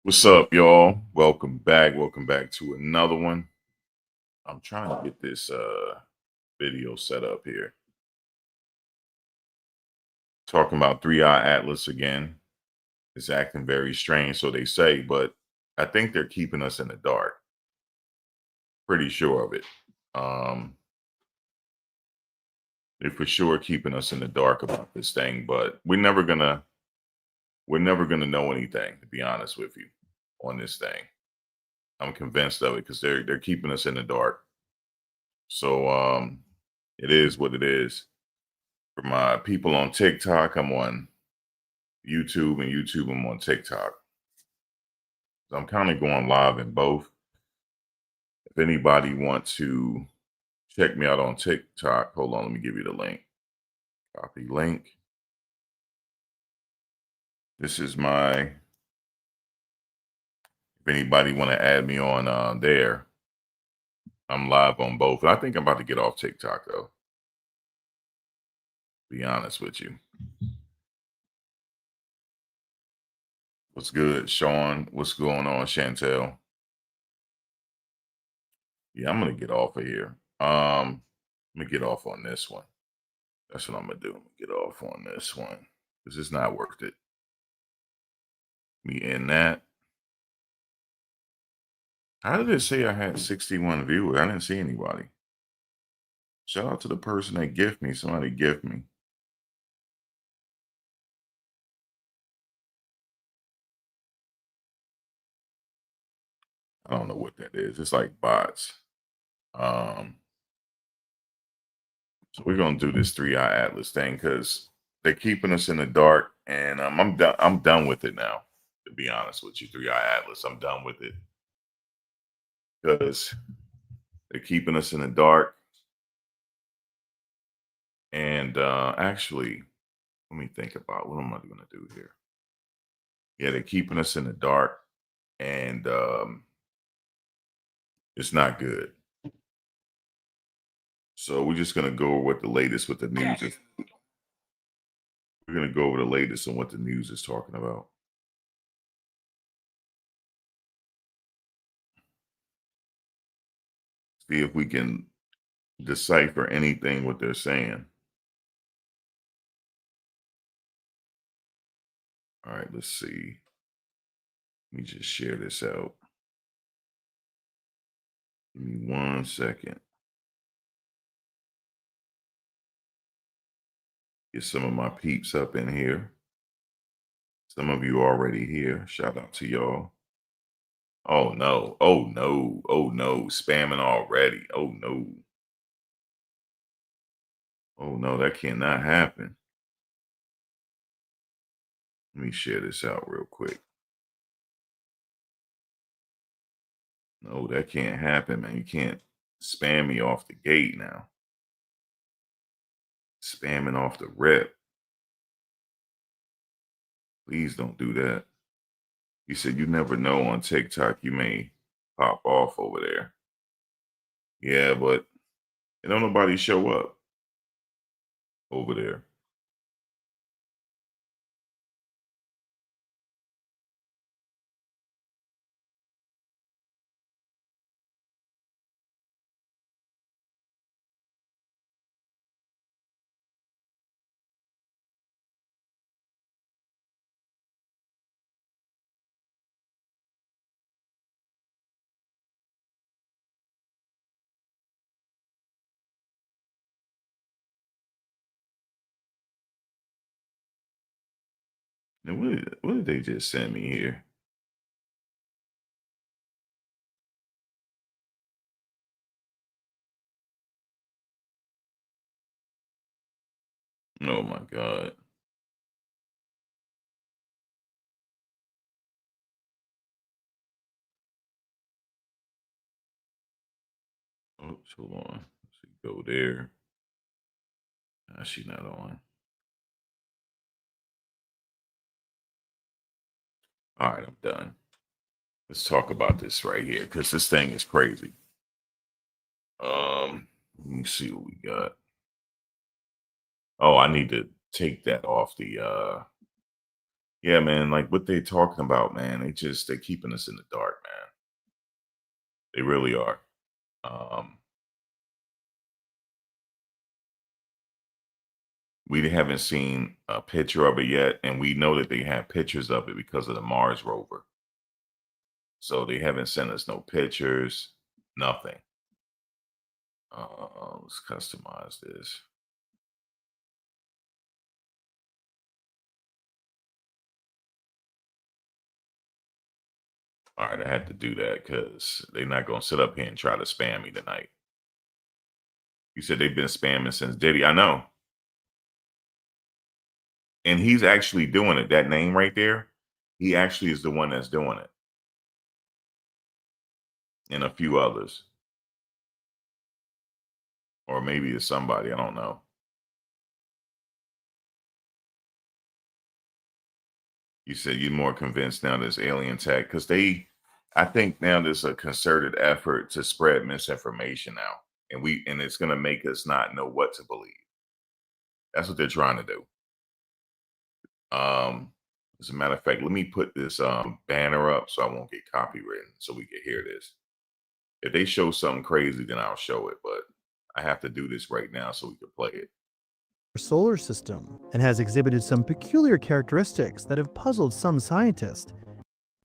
What's up, y'all? Welcome back. Welcome back to another one. I'm trying to get this video set up here. Talking about Three Eye Atlas again. It's acting very strange, so they say, but I think they're keeping us in the dark. Pretty sure of it. Um, they're for sure keeping us in the dark about this thing, but we're never gonna know anything, to be honest with you, on this thing. I'm convinced of it because they're keeping us in the dark. So it is what it is. For my people on TikTok, I'm on YouTube, and YouTube, I'm on TikTok. So I'm kind of going live in both. If anybody wants to check me out on TikTok, hold on, let me give you the link. Copy link. This is my, if anybody want to add me on there, I'm live on both. And I think I'm about to get off TikTok though, be honest with you. What's good, Sean? What's going on, Chantel? Yeah, I'm gonna get off of here. Let me get off on this one. That's what I'm gonna do. Get off on this one because it's not worth it. Me in that. How did it say I had 61 viewers? I didn't see anybody. Shout out to the person that gift me. Somebody gift me. I don't know what that is. It's like bots. Um, so we're gonna do this Three Eye Atlas thing because they're keeping us in the dark, and I'm done. I'm done with it now. To be honest with you, Three Eye Atlas, I'm done with it because they're keeping us in the dark. And actually, let me think about what am I going to do here. Yeah, they're keeping us in the dark, and it's not good. So we're just gonna go over what the latest with the news is. We're gonna go over the latest on what the news is talking about. See if we can decipher anything what they're saying. All right, let's see. Let me just share this out. Give me 1 second. Get some of my peeps up in here. Some of you already here. Shout out to y'all. Oh no. Oh no. Oh no. Spamming already. Oh no. Oh no, that cannot happen. Let me share this out real quick. No, that can't happen, man. You can't spam me off the gate now. Spamming off the rep. Please don't do that. He said you never know on TikTok you may pop off over there. Yeah, but don't nobody show up over there. And what did they just send me here? Oh my god. Oops, hold on. Let's see, go there. Nah, she not on. All right, I'm done. Let's talk about this right here because this thing is crazy. Let me see what we got. Oh, I need to take that off the Yeah, man, like what they talking about, man, they're keeping us in the dark, man. They really are. Um, we haven't seen a picture of it yet, and we know that they have pictures of it because of the Mars rover. So they haven't sent us no pictures, nothing. Let's customize this. All right, I had to do that because they're not gonna sit up here and try to spam me tonight. You said they've been spamming since Diddy. I know. And he's actually doing it. That name right there, he actually is the one that's doing it, and a few others. Or maybe it's somebody, I don't know. You said you're more convinced now there's alien tech because I think now there's a concerted effort to spread misinformation now, and it's gonna make us not know what to believe. That's what they're trying to do. Um, as a matter of fact, let me put this banner up so I won't get copywritten, so we can hear this. If they show something crazy, then I'll show it, but I have to do this right now so we can play it. Solar system and has exhibited some peculiar characteristics that have puzzled some scientists.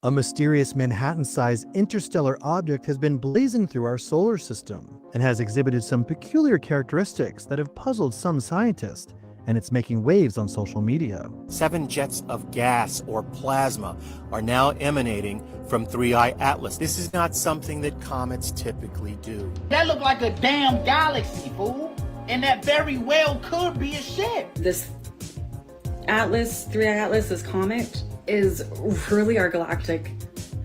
A mysterious Manhattan-sized interstellar object has been blazing through our solar system and has exhibited some peculiar characteristics that have puzzled some scientists, and it's making waves on social media. 7 jets of gas or plasma are now emanating from 3I Atlas. This is not something that comets typically do. That looked like a damn galaxy, fool. And that very well could be a ship. This Atlas, 3I Atlas, this comet, is really our galactic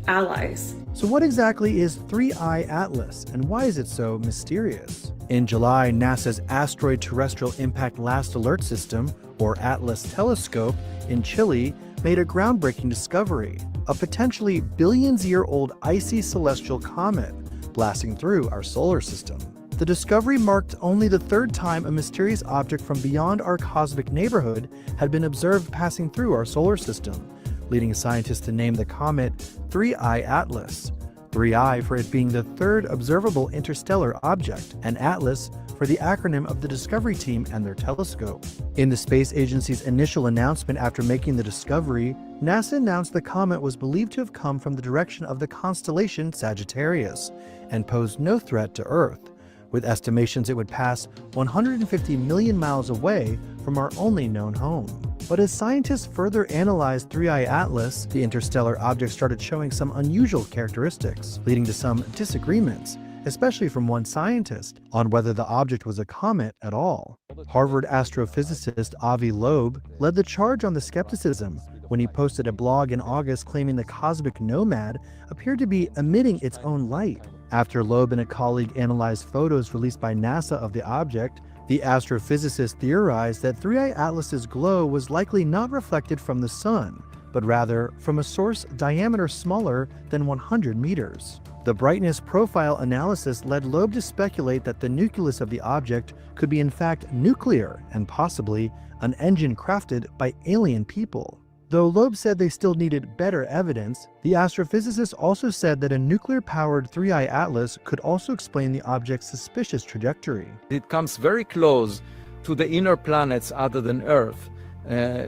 allies. So what exactly is 3I Atlas, and why is it so mysterious? In July, NASA's Asteroid Terrestrial Impact Last Alert System, or ATLAS telescope, in Chile, made a groundbreaking discovery, a potentially billions-year-old icy celestial comet blasting through our solar system. The discovery marked only the third time a mysterious object from beyond our cosmic neighborhood had been observed passing through our solar system, leading scientists to name the comet 3I Atlas. 3I for it being the third observable interstellar object, and Atlas for the acronym of the Discovery Team and their telescope. In the space agency's initial announcement after making the discovery, NASA announced the comet was believed to have come from the direction of the constellation Sagittarius and posed no threat to Earth, with estimations it would pass 150 million miles away from our only known home. But as scientists further analyzed 3I Atlas, the interstellar object started showing some unusual characteristics, leading to some disagreements, especially from one scientist, on whether the object was a comet at all. Harvard astrophysicist Avi Loeb led the charge on the skepticism when he posted a blog in August claiming the cosmic nomad appeared to be emitting its own light. After Loeb and a colleague analyzed photos released by NASA of the object, the astrophysicist theorized that 3I Atlas's glow was likely not reflected from the sun, but rather from a source diameter smaller than 100 meters. The brightness profile analysis led Loeb to speculate that the nucleus of the object could be in fact nuclear and possibly an engine crafted by alien people. Though Loeb said they still needed better evidence, the astrophysicist also said that a nuclear-powered 3I Atlas could also explain the object's suspicious trajectory. It comes very close to the inner planets other than Earth,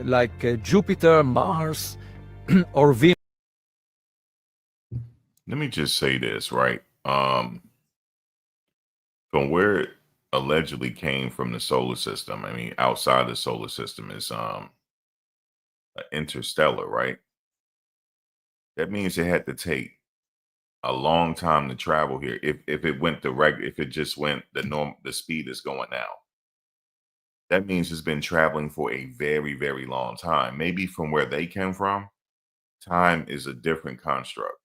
like Jupiter, Mars, or Venus. Let me just say this, right? From where it allegedly came from the solar system, I mean, outside the solar system is interstellar, right? That means it had to take a long time to travel here. If it went if it just went the speed it's going now, that means it's been traveling for a very, very long time. Maybe from where they came from, time is a different construct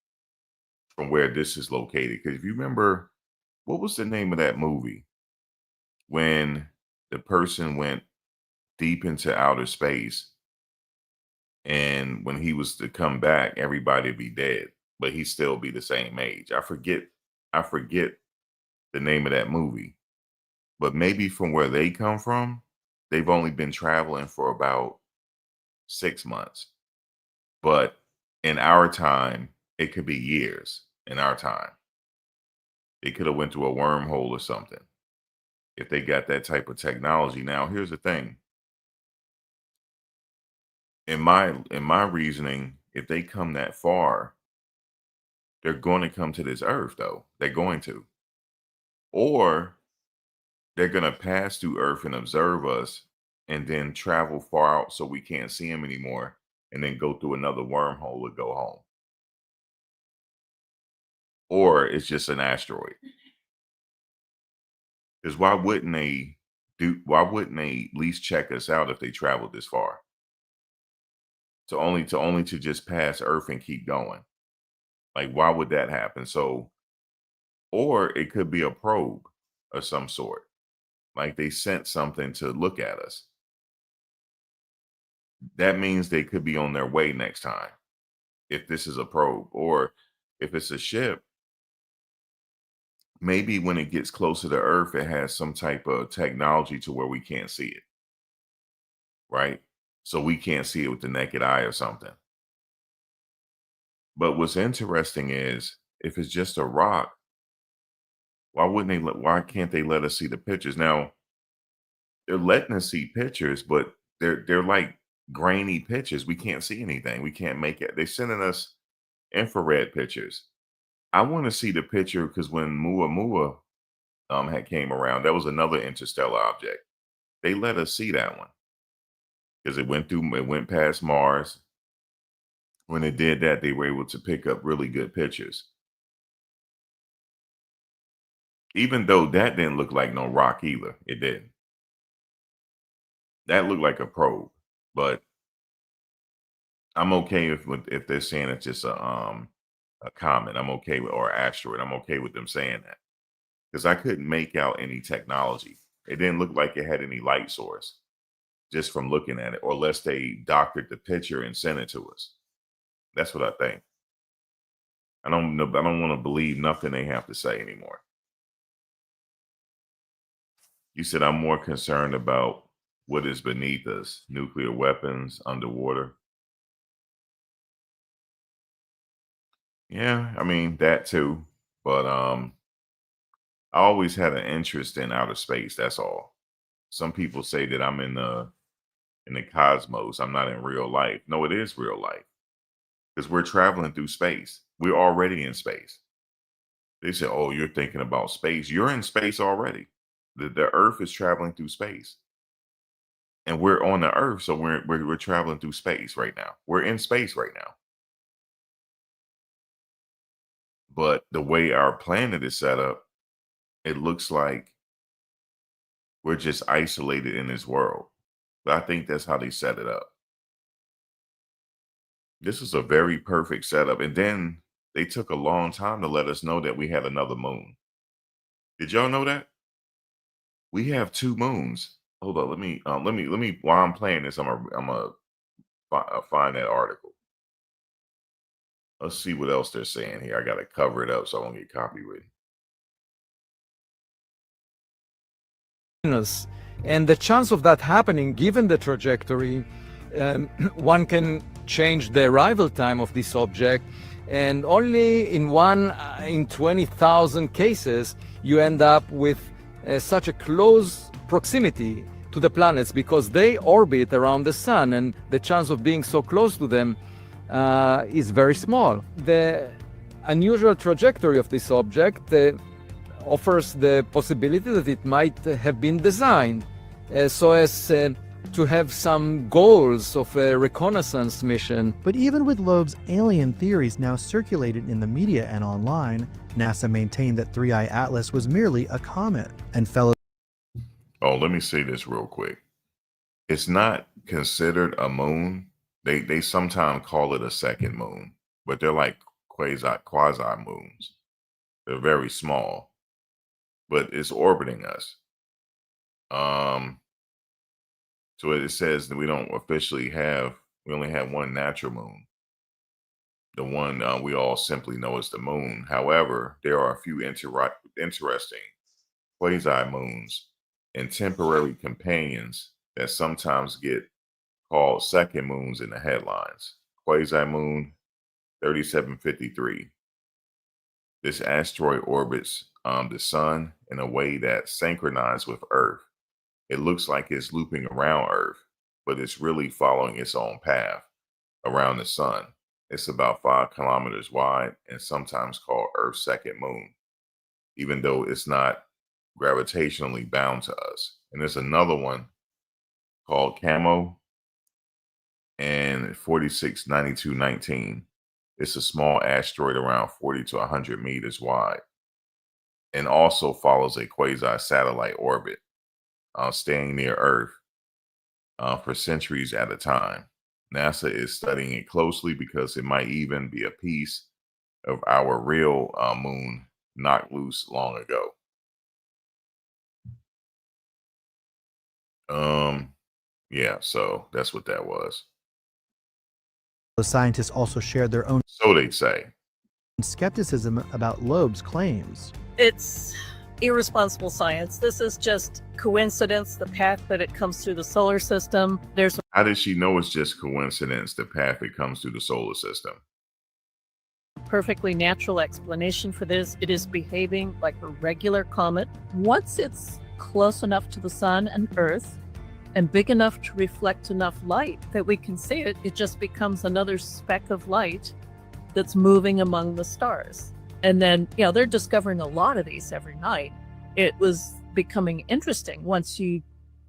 from where this is located. Because if you remember, what was the name of that movie when the person went deep into outer space? And when he was to come back, everybody'd be dead, but he'd still be the same age. I forget the name of that movie. But maybe from where they come from, they've only been traveling for about 6 months. But in our time, it could be years in our time. They could have went through a wormhole or something if they got that type of technology. Now, here's the thing. In my reasoning, if they come that far, they're going to come to this earth, though. They're going to. Or they're going to pass through Earth and observe us and then travel far out so we can't see them anymore and then go through another wormhole to go home. Or it's just an asteroid. Because why wouldn't they at least check us out if they traveled this far? To just pass Earth and keep going. Like, why would that happen? So, or it could be a probe of some sort. Like they sent something to look at us. That means they could be on their way next time. If this is a probe, or if it's a ship, maybe when it gets closer to Earth, it has some type of technology to where we can't see it. Right? So we can't see it with the naked eye or something. But what's interesting is if it's just a rock, why can't they let us see the pictures? Now, they're letting us see pictures, but they're like grainy pictures. We can't see anything. We can't make it. They're sending us infrared pictures. I want to see the picture because when Muamua had came around, that was another interstellar object. They let us see that one because it went past Mars. When it did that, they were able to pick up really good pictures. Even though that didn't look like no rock either. It didn't. That looked like a probe, but I'm okay if they're saying it's just a comet. I'm okay with, or asteroid. I'm okay with them saying that because I couldn't make out any technology. It didn't look like it had any light source just from looking at it, or unless they doctored the picture and sent it to us. That's what I think. I don't know. I don't want to believe nothing they have to say anymore. You said I'm more concerned about what is beneath us, nuclear weapons, underwater. Yeah, I mean that too. But I always had an interest in outer space, that's all. Some people say that I'm in the cosmos. I'm not in real life. No, it is real life. Because we're traveling through space. We're already in space. They say, "Oh, you're thinking about space. You're in space already. The Earth is traveling through space, and we're on the Earth, so we're traveling through space right now. We're in space right now. But the way our planet is set up, it looks like we're just isolated in this world. But I think that's how they set it up. This is a very perfect setup, and then they took a long time to let us know that we had another moon. Did y'all know that? We have 2 moons. Hold on, let me while I'm playing this, I'm gonna find that article. Let's see what else they're saying here. I gotta cover it up so I won't get copyrighted. And the chance of that happening, given the trajectory, one can change the arrival time of this object, and only in 20,000 cases you end up with such a close proximity to the planets, because they orbit around the sun, and the chance of being so close to them is very small. The unusual trajectory of this object offers the possibility that it might have been designed so as to have some goals of a reconnaissance mission. But even with Loeb's alien theories now circulated in the media and online, NASA maintained that 3I Atlas was merely a comet, and fellow... Oh, let me say this real quick. It's not considered a moon. They sometimes call it a second moon, but they're like quasi moons. They're very small, but it's orbiting us. So it says that we only have one natural moon. The one we all simply know as the moon. However, there are a few interesting quasi-moons and temporary companions that sometimes get called second moons in the headlines. quasi-moon 3753. This asteroid orbits the sun in a way that's synchronized with Earth. It looks like it's looping around Earth, but it's really following its own path around the sun. It's about 5 kilometers wide and sometimes called Earth's second moon, even though it's not gravitationally bound to us. And there's another one called Camo and 469219. It's a small asteroid around 40 to 100 meters wide and also follows a quasi-satellite orbit, staying near Earth for centuries at a time. NASA is studying it closely because it might even be a piece of our real moon knocked loose long ago. Yeah, so that's what that was. The scientists also shared their own So they say. skepticism about Loeb's claims. It's irresponsible science. This is just coincidence, the path that it comes through the solar system. There's a How does she know it's just coincidence, the path it comes through the solar system? perfectly natural explanation for this. It is behaving like a regular comet. Once it's close enough to the sun and Earth and big enough to reflect enough light that we can see it, it just becomes another speck of light that's moving among the stars. And then, they're discovering a lot of these every night. It was becoming interesting once you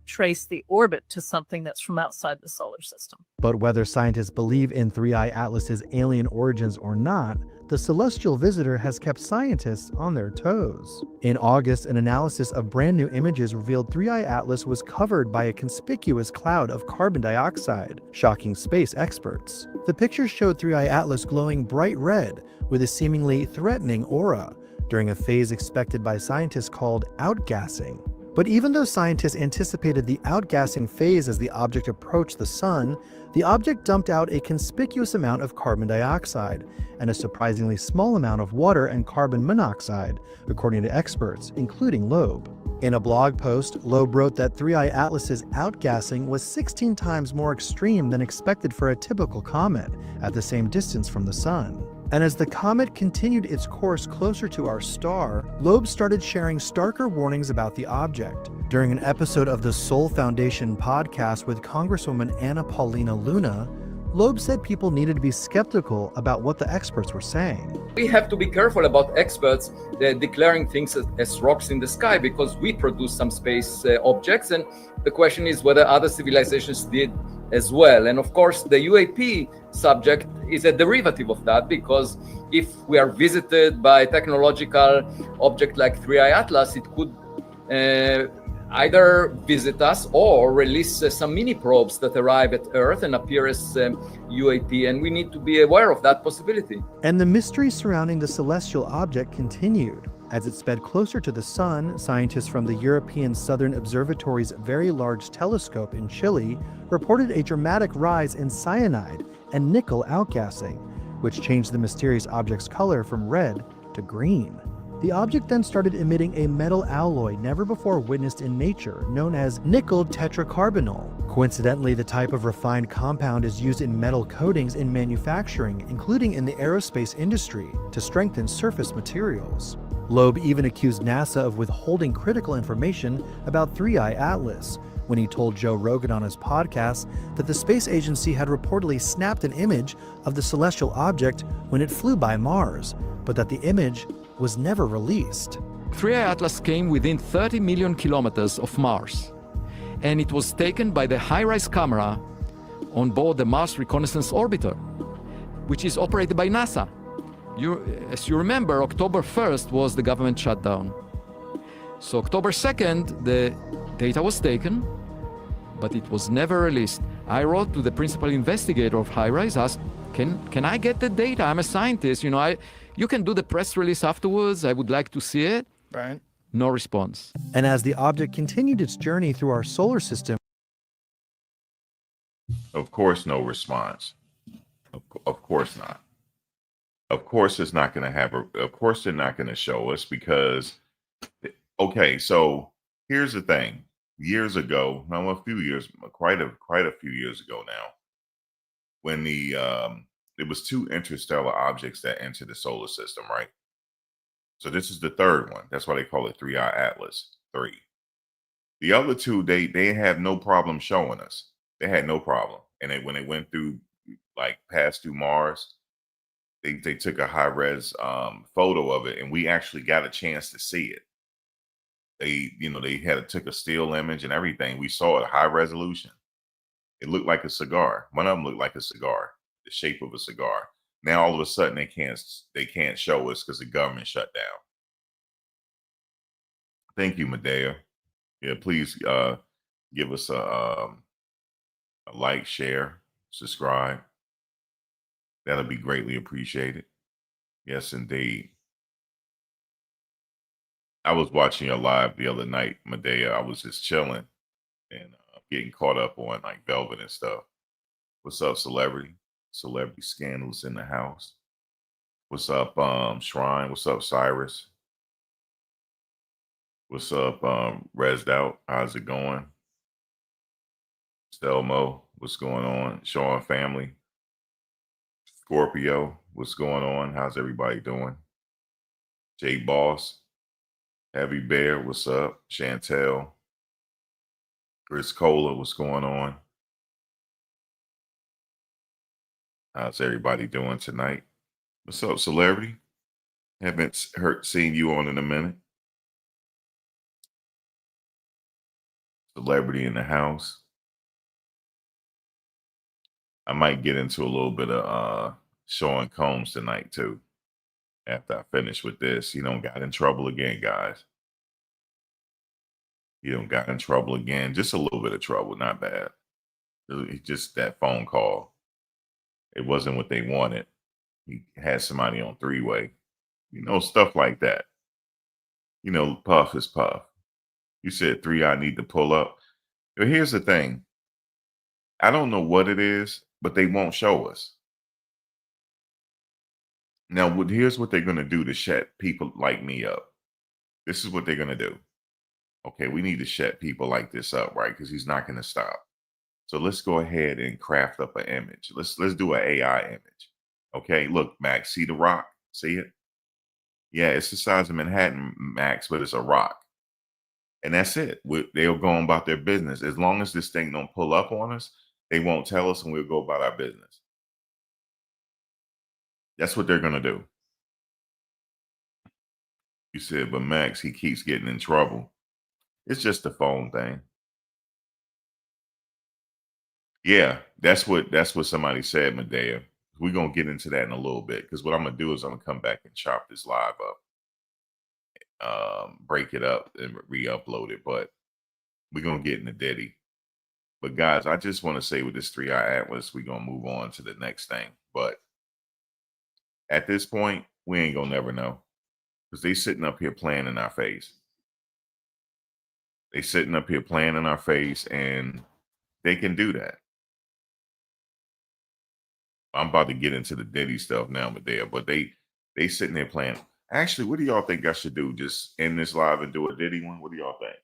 trace the orbit to something that's from outside the solar system. But whether scientists believe in 3I Atlas's alien origins or not, the celestial visitor has kept scientists on their toes. In August, an analysis of brand new images revealed 3I Atlas was covered by a conspicuous cloud of carbon dioxide, shocking space experts. The pictures showed 3I Atlas glowing bright red with a seemingly threatening aura during a phase expected by scientists called outgassing. But even though scientists anticipated the outgassing phase as the object approached the sun, the object dumped out a conspicuous amount of carbon dioxide and a surprisingly small amount of water and carbon monoxide, according to experts, including Loeb. In a blog post, Loeb wrote that 3I Atlas's outgassing was 16 times more extreme than expected for a typical comet at the same distance from the sun. And as the comet continued its course closer to our star, Loeb started sharing starker warnings about the object. During an episode of the Soul Foundation podcast with Congresswoman Anna Paulina Luna, Loeb said people needed to be skeptical about what the experts were saying. We have to be careful about experts declaring things as rocks in the sky, because we produce some space objects, and the question is whether other civilizations did as well. And of course, the UAP subject is a derivative of that, because if we are visited by a technological object like 3I Atlas, it could either visit us or release some mini probes that arrive at Earth and appear as UAP, and we need to be aware of that possibility. And the mystery surrounding the celestial object continued. As it sped closer to the sun, scientists from the European Southern Observatory's Very Large Telescope in Chile reported a dramatic rise in cyanide and nickel outgassing, which changed the mysterious object's color from red to green. The object then started emitting a metal alloy never before witnessed in nature, known as nickel tetracarbonyl. Coincidentally, the type of refined compound is used in metal coatings in manufacturing, including in the aerospace industry, to strengthen surface materials. Loeb even accused NASA of withholding critical information about 3I Atlas when he told Joe Rogan on his podcast that the space agency had reportedly snapped an image of the celestial object when it flew by Mars, but that the image was never released. 3I Atlas came within 30 million kilometers of Mars, and it was taken by the HiRISE camera on board the Mars Reconnaissance Orbiter, which is operated by NASA. As you remember, October 1st was the government shutdown. So October 2nd, the data was taken, but it was never released. I wrote to the principal investigator of HiRISE, asked, can I get the data? I'm a scientist, you can do the press release afterwards. I would like to see it. Right. No response. And as the object continued its journey through our solar system, Of course, no response. Of course not. Of course, it's not going to have of course, they're not going to show us because, okay, so here's the thing. Years ago, quite a few years ago now, when the It was 2 interstellar objects that entered the solar system, right? So this is the third one. That's why they call it 3i Atlas 3. The other 2, they have no problem showing us. They had no problem. And when they went through, like passed through Mars, they took a high res photo of it, and we actually got a chance to see it. They took a still image and everything. We saw it high resolution. It looked like a cigar. One of them looked like a cigar, the shape of a cigar. Now all of a sudden they can't show us because the government shut down. Thank you, Medea. Yeah, please give us a like, share, subscribe. That'll be greatly appreciated. Yes, indeed. I was watching your live the other night, Medea. I was just chilling and getting caught up on like Velvet and stuff. What's up, celebrity? Celebrity scandals in the house. What's up, Shrine? What's up, Cyrus? What's up, Resed Out? How's it going? Stelmo, what's going on? Sean family. Scorpio, what's going on? How's everybody doing? J Boss, Heavy Bear, what's up? Chantel, Chris Cola, what's going on? How's everybody doing tonight? What's up, celebrity? Haven't seen you on in a minute. Celebrity in the house. I might get into a little bit of Sean Combs tonight too. After I finish with this, he don't got in trouble again, guys. He don't got in trouble again. Just a little bit of trouble, not bad. It's just that phone call. It wasn't what they wanted. He had somebody on 3-way. Stuff like that. Puff is puff. You said 3i need to pull up. But here's the thing. I don't know what it is, but they won't show us. Now, here's what they're going to do to shut people like me up. This is what they're going to do. Okay, we need to shut people like this up, right? Because he's not going to stop. So let's go ahead and craft up an image. Let's do an AI image. Okay, look, Max, see the rock? See it? Yeah, it's the size of Manhattan, Max, but it's a rock. And that's it. They'll go on about their business. As long as this thing don't pull up on us, they won't tell us and we'll go about our business. That's what they're going to do. You said, but Max, he keeps getting in trouble. It's just the phone thing. Yeah, that's what somebody said, Medea. We're going to get into that in a little bit because what I'm going to do is I'm going to come back and chop this live up, break it up and re-upload it. But we're going to get in the ditty. But guys, I just want to say with this 3i Atlas, we're going to move on to the next thing. But at this point, we ain't going to never know because they sitting up here playing in our face. They sitting up here playing in our face and they can do that. I'm about to get into the Diddy stuff now, but they sitting there playing. Actually, what do y'all think I should do? Just end this live and do a Diddy one? What do y'all think?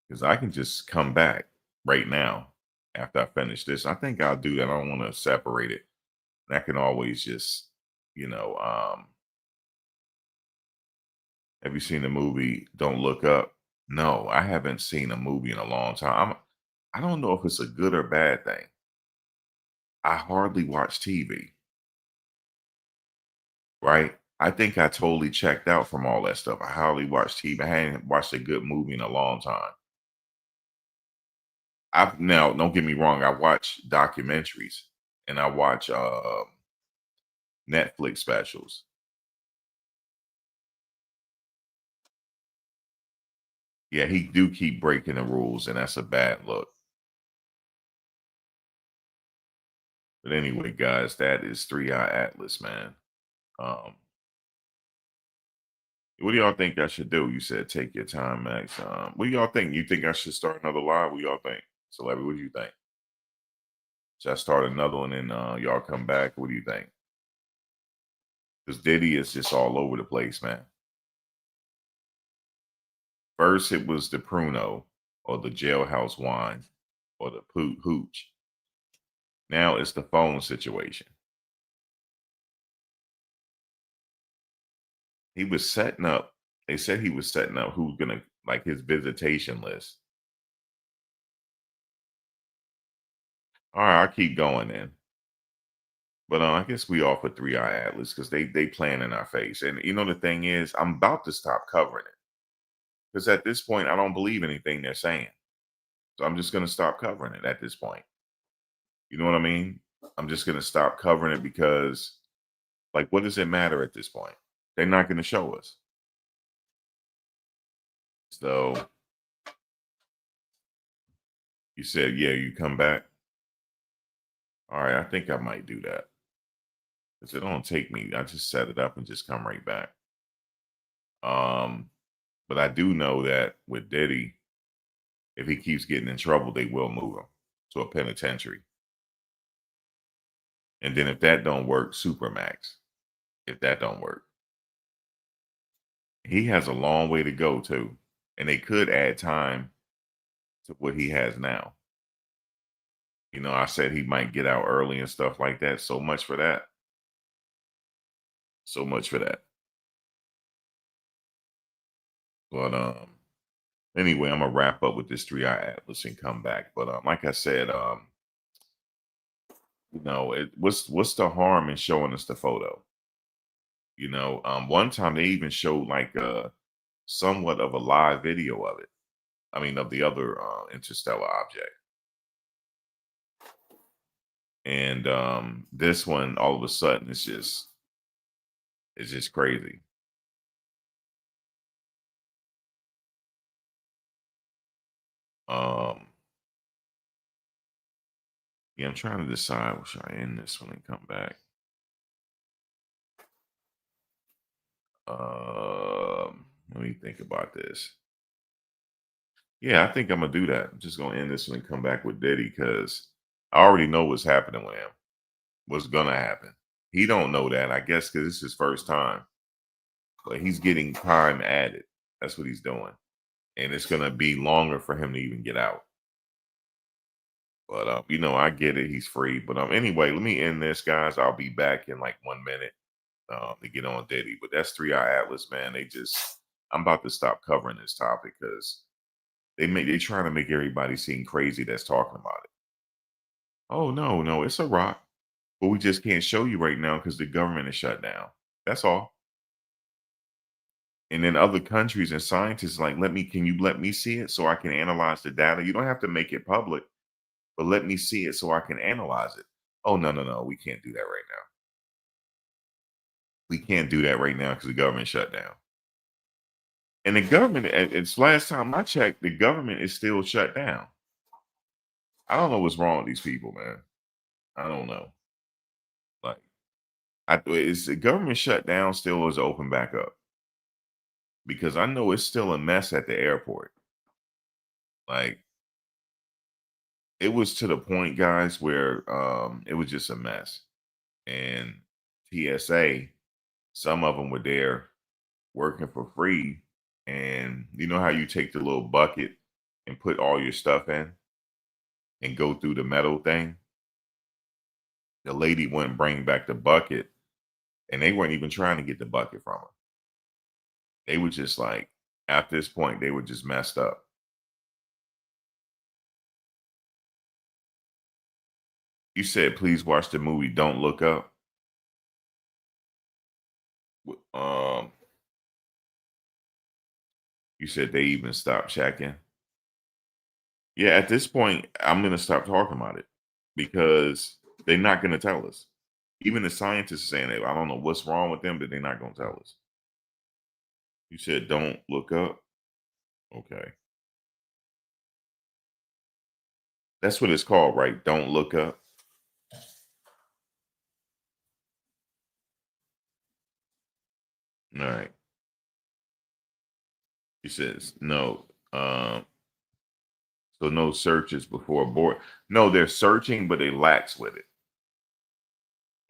Because I can just come back right now after I finish this. I think I'll do that. I don't want to separate it. And I can always just, have you seen the movie Don't Look Up? No, I haven't seen a movie in a long time. I don't know if it's a good or bad thing. I hardly watch TV. Right? I think I totally checked out from all that stuff. I hardly watch TV. I hadn't watched a good movie in a long time. Now, don't get me wrong, I watch documentaries and I watch Netflix specials. Yeah, he do keep breaking the rules, and that's a bad look. But anyway, guys, that is 3i Atlas, man. What do y'all think I should do? You said take your time, Max. What do y'all think? You think I should start another live? What do y'all think? Celebrity, what do you think? Should I start another one and y'all come back? What do you think? Because Diddy is just all over the place, man. First, it was the Pruno or the jailhouse wine or the hooch. Now it's the phone situation. He was setting up, they said he was setting up who's gonna like his visitation list. All right, I'll keep going then. But I guess we off with 3i Atlas because they playing in our face. And you know the thing is, I'm about to stop covering it. Because at this point, I don't believe anything they're saying. So I'm just gonna stop covering it at this point. You know what I mean? I'm just gonna stop covering it because like what does it matter at this point? They're not gonna show us. So you said, yeah, you come back. All right, I think I might do that. Because it don't take me. I just set it up and just come right back. But I do know that with Diddy, if he keeps getting in trouble, they will move him to a penitentiary. And then if that don't work, Supermax. If that don't work. He has a long way to go too. And they could add time to what he has now. You know, I said he might get out early and stuff like that. So much for that. So much for that. But anyway, I'm gonna wrap up with this 3i Atlas and come back. But like I said, you know, what's the harm in showing us the photo? You know, one time they even showed like somewhat of a live video of it. I mean, of the other interstellar object. And this one, all of a sudden, it's just crazy. Yeah, I'm trying to decide, should I end this one and come back? Let me think about this. Yeah, I think I'm gonna do that. I'm just gonna end this one and come back with Diddy because I already know what's happening with him. What's gonna happen? He don't know that, I guess, because it's his first time. But he's getting time added. That's what he's doing, and it's gonna be longer for him to even get out. But you know, I get it. He's free. But anyway, let me end this, guys. I'll be back in like 1 minute to get on Diddy. But that's 3i Atlas, man. I'm about to stop covering this topic because they trying to make everybody seem crazy that's talking about it. Oh no, it's a rock. But we just can't show you right now because the government is shut down. That's all. And then other countries and scientists like, can you let me see it so I can analyze the data? You don't have to make it public, but let me see it so I can analyze it. Oh, no, we can't do that right now. We can't do that right now because the government shut down. And the government, it's last time I checked, the government is still shut down. I don't know what's wrong with these people, man. I don't know. Like, is the government shut down still or is it open back up? Because I know it's still a mess at the airport. Like, it was to the point, guys, where it was just a mess. And TSA, some of them were there working for free. And you know how you take the little bucket and put all your stuff in and go through the metal thing? The lady wouldn't bring back the bucket, and they weren't even trying to get the bucket from her. They were just like, at this point, they were just messed up. You said, please watch the movie Don't Look Up. You said they even stopped checking. Yeah, at this point, I'm going to stop talking about it because they're not going to tell us. Even the scientists are saying that. I don't know what's wrong with them, but they're not going to tell us. You said don't look up? Okay. That's what it's called, right? Don't look up. All right. He says no. So no searches before board. No, they're searching, but they lax with it.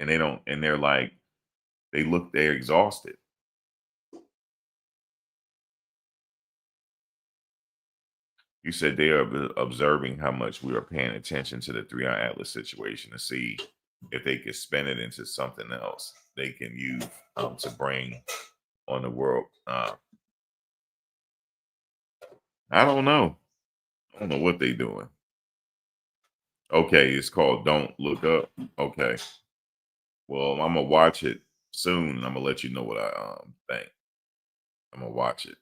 And they don't, and they're like, they're exhausted. You said they are observing how much we are paying attention to the 3i Atlas situation to see if they could spin it into something else they can use to bring on the world. I don't know. I don't know what they doing. Okay, it's called Don't Look Up. Okay. Well, I'm gonna watch it soon, and I'm gonna let you know what I think. I'm gonna watch it.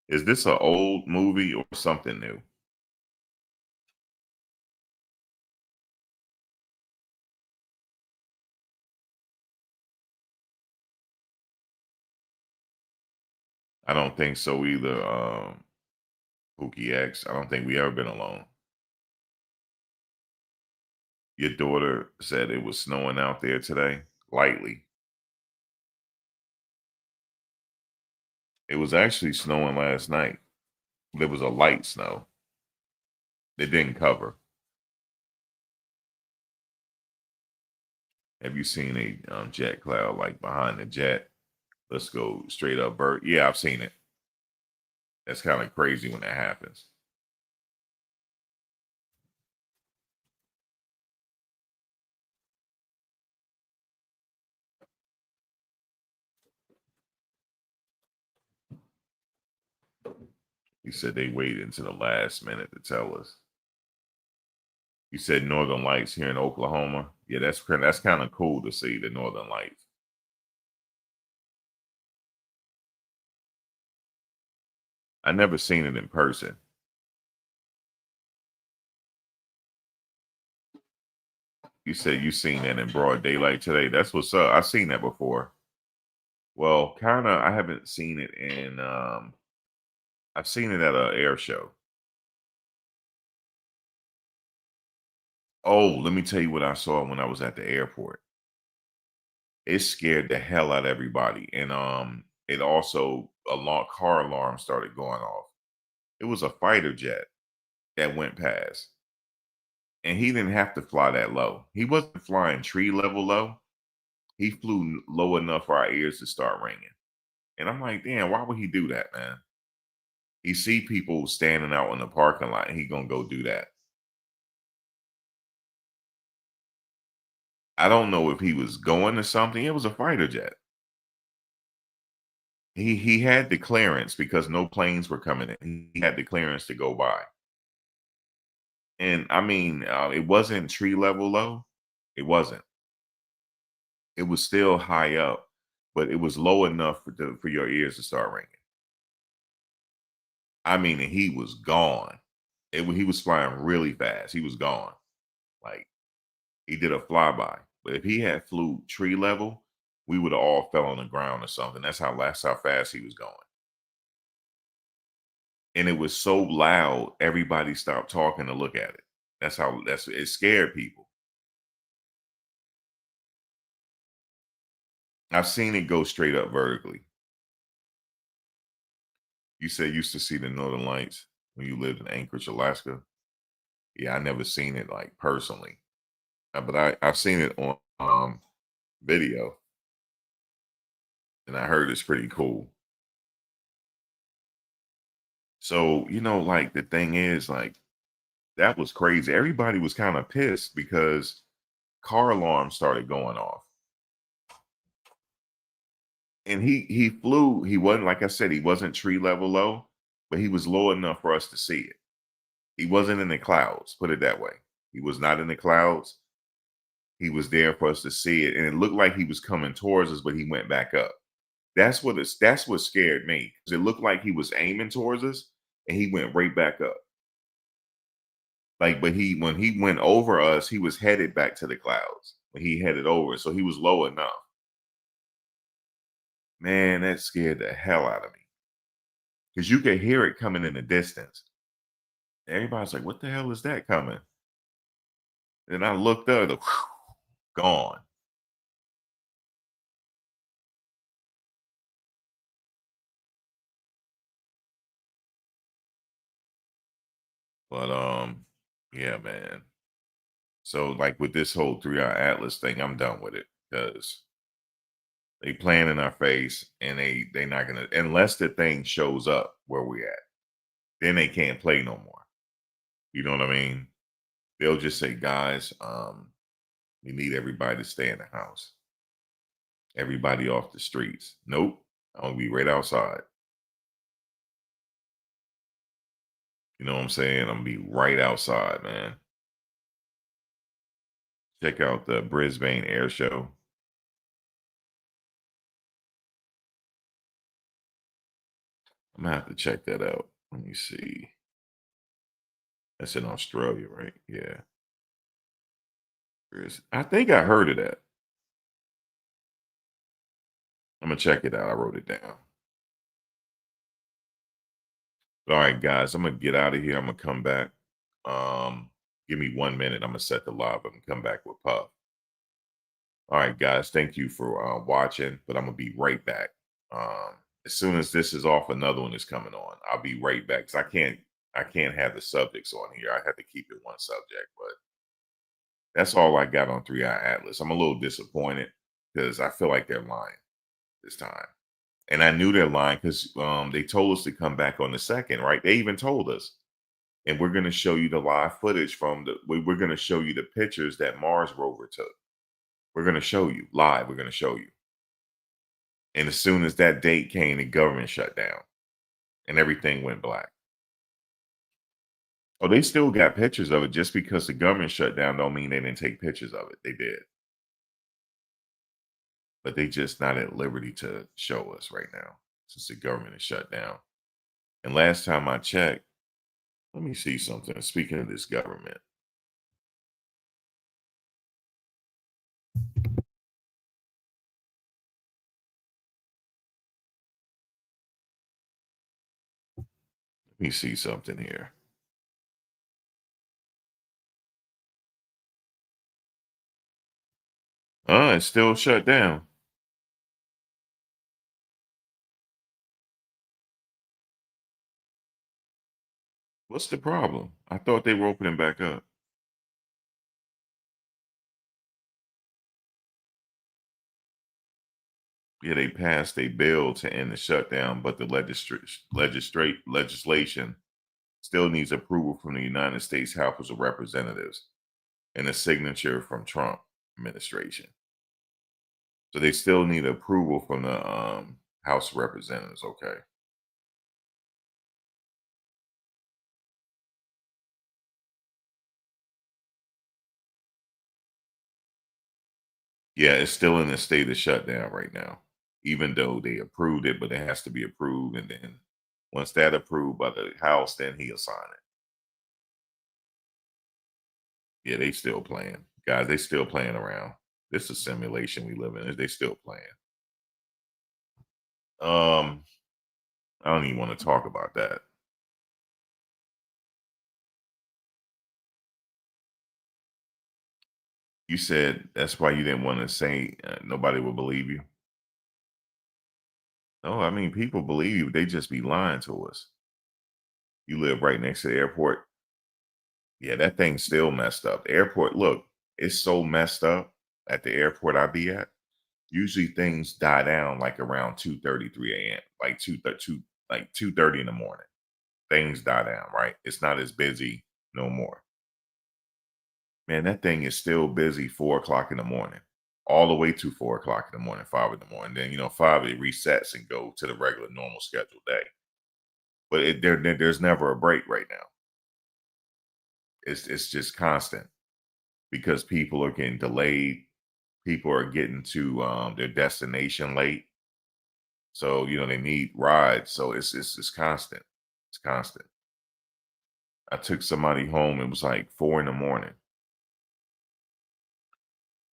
Is this an old movie or something new? I don't think so either. Pookie X. I don't think we ever been alone. Your daughter said it was snowing out there today, lightly. It was actually snowing last night. There was a light snow. It didn't cover. Have you seen a jet cloud like behind the jet? Let's go straight up, Bert. Yeah, I've seen it. That's kind of crazy when that happens. He said they waited until the last minute to tell us. You said Northern Lights here in Oklahoma. Yeah, that's kind of cool to see the Northern Lights. I never seen it in person. You said you seen that in broad daylight today. That's what's up. I've seen that before. Well, kind of. I haven't seen it in. I've seen it at an air show. Oh, let me tell you what I saw when I was at the airport. It scared the hell out of everybody, and it also car alarm started going off. It was a fighter jet that went past, and he didn't have to fly that low. He wasn't flying tree level low. He flew low enough for our ears to start ringing. And I'm like, damn, why would he do that, man? He see people standing out in the parking lot, and he gonna go do that. I don't know if he was going to something. It was a fighter jet. He had the clearance because no planes were coming in. He had the clearance to go by. And I mean, it wasn't tree level low. It wasn't. It was still high up, but it was low enough for your ears to start ringing. I mean, and he was gone. He was flying really fast. He was gone. Like he did a flyby. But if he had flew tree level, we would have all fell on the ground or something. That's how fast he was going. And it was so loud, everybody stopped talking to look at it. It scared people. I've seen it go straight up vertically. You said you used to see the Northern Lights when you lived in Anchorage, Alaska. Yeah, I never seen it like personally, but I've seen it on video, and I heard it's pretty cool. So like the thing is, like that was crazy. Everybody was kind of pissed because car alarms started going off. And he flew. He wasn't, like I said, he wasn't tree level low, but he was low enough for us to see it. He wasn't in the clouds, put it that way. He was not in the clouds. He was there for us to see it. And it looked like he was coming towards us, but he went back up. That's what scared me. Because it looked like he was aiming towards us and he went right back up. Like, but when he went over us, he was headed back to the clouds when he headed over. So he was low enough. Man, that scared the hell out of me. Because you could hear it coming in the distance. Everybody's like, what the hell is that coming? And I looked up, gone. But yeah, man. So like with this whole 3i Atlas thing, I'm done with it because they playing in our face, and they not gonna, unless the thing shows up where we at, then they can't play no more. You know what I mean? They'll just say, guys, we need everybody to stay in the house. Everybody off the streets. Nope. I'll be right outside. You know what I'm saying? I'm gonna be right outside, man. Check out the Brisbane Air Show. I'm gonna have to check that out. Let me see. That's in Australia, right? Yeah. I think I heard of that. I'm gonna check it out. I wrote it down. All right, guys, I'm gonna get out of here. I'm gonna come back. Give me 1 minute. I'm gonna set the live up and come back with Puff. All right, guys, thank you for watching, but I'm gonna be right back. As soon as this is off, another one is coming on. I'll be right back because I can't have the subjects on here. I have to keep it one subject, but that's all I got on 3i Atlas. I'm a little disappointed because I feel like they're lying this time. And I knew they're lying because they told us to come back on the 2nd, right? They even told us. And we're going to show you the live footage we're going to show you the pictures that Mars rover took. We're going to show you live. We're going to show you. And as soon as that date came, the government shut down and everything went black. Oh, they still got pictures of it. Just because the government shut down don't mean they didn't take pictures of it. They did. But they just not at liberty to show us right now since the government is shut down. And last time I checked, let me see something. Speaking of this government. Let me see something here. It's still shut down. What's the problem? I thought they were opening back up. Yeah, they passed a bill to end the shutdown, but the legislation still needs approval from the United States House of Representatives and a signature from Trump administration. So they still need approval from the House of Representatives. Okay. Yeah, it's still in a state of shutdown right now, even though they approved it, but it has to be approved. And then once that approved by the House, then he'll sign it. Yeah, they still playing. Guys, they still playing around. This is a simulation we live in. They still playing. I don't even want to talk about that. You said that's why you didn't want to say nobody will believe you. No, I mean, people believe you. They just be lying to us. You live right next to the airport. Yeah, that thing's still messed up. The airport, look, it's so messed up at the airport I be at. Usually things die down like around 2:33 a.m., like 2:30 in the morning. Things die down, right? It's not as busy no more. Man, that thing is still busy 4 o'clock in the morning, all the way to 4 o'clock in the morning, 5 in the morning. Then 5 it resets and go to the regular normal scheduled day. But there's never a break right now. It's just constant because people are getting delayed. People are getting to their destination late. So, they need rides. So it's constant. It's constant. I took somebody home. It was like 4 in the morning.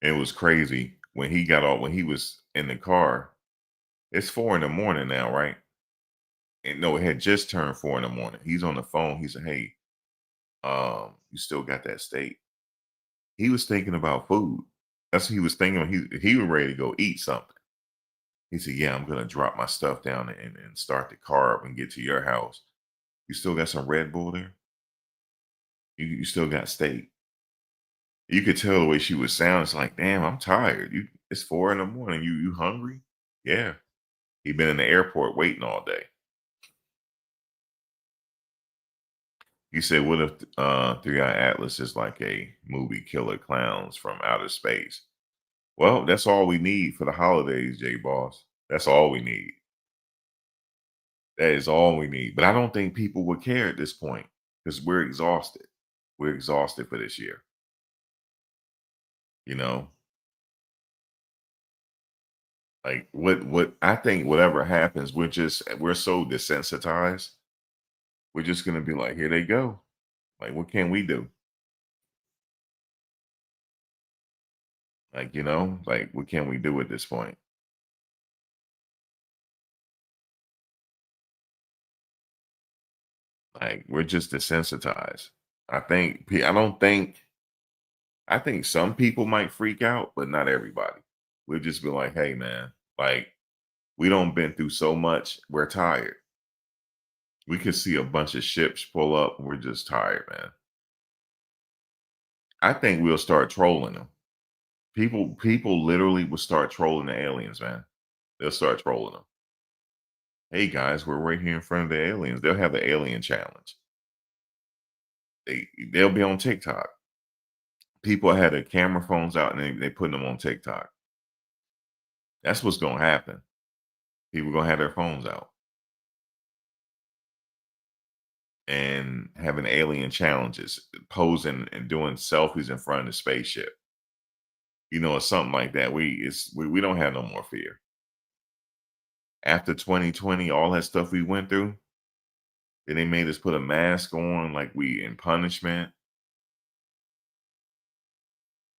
It was crazy when he got off, when he was in the car. It's 4 in the morning now, right? And no, it had just turned 4 in the morning. He's on the phone. He said, "Hey, you still got that steak?" He was thinking about food. That's what he was thinking. He was ready to go eat something. He said, "Yeah, I'm gonna drop my stuff down and start the car up and get to your house. You still got some Red Bull there? You still got steak?" You could tell the way she was sounding. It's like, damn, I'm tired. It's 4 in the morning. You hungry? Yeah. He been in the airport waiting all day. He said, "What if Three Eye Atlas is like a movie killer clowns from outer space?" Well, that's all we need for the holidays, J Boss. That's all we need. That is all we need. But I don't think people would care at this point because we're exhausted. We're exhausted for this year. You know, like what I think whatever happens, we're so desensitized. We're just gonna be like, here they go. Like, what can we do? Like, like what can we do at this point? Like, we're just desensitized. I think some people might freak out, but not everybody. We'll just be like, hey man, like we don't been through so much, we're tired. We could see a bunch of ships pull up, and we're just tired, man. I think we'll start trolling them. People literally will start trolling the aliens, man. They'll start trolling them. Hey guys, we're right here in front of the aliens. They'll have the alien challenge. They'll be on TikTok. People had their camera phones out and they putting them on TikTok. That's what's gonna happen. People gonna have their phones out and having alien challenges, posing and doing selfies in front of the spaceship. It's something like that. We don't have no more fear. After 2020, all that stuff we went through, then they made us put a mask on like we in punishment.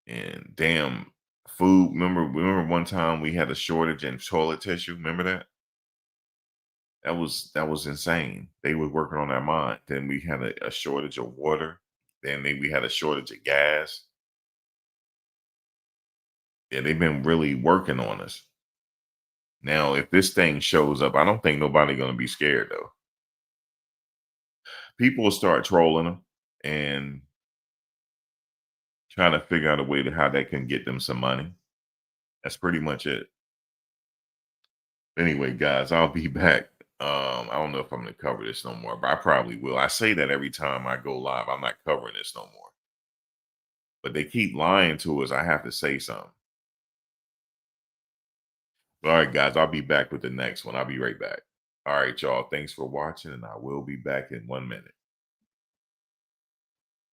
And damn food. Remember one time we had a shortage in toilet tissue. Remember that? That was insane. They were working on our mind. Then we had a shortage of water. Then we had a shortage of gas. Yeah, they've been really working on us. Now, if this thing shows up, I don't think nobody gonna be scared though. People will start trolling them and trying to figure out a way to how they can get them some money. That's pretty much it. Anyway, guys, I'll be back. I don't know if I'm gonna cover this no more, but I probably will. I say that every time I go live. I'm not covering this no more. But they keep lying to us. I have to say something. All right, guys, I'll be back with the next one. I'll be right back. All right, y'all. Thanks for watching, and I will be back in 1 minute.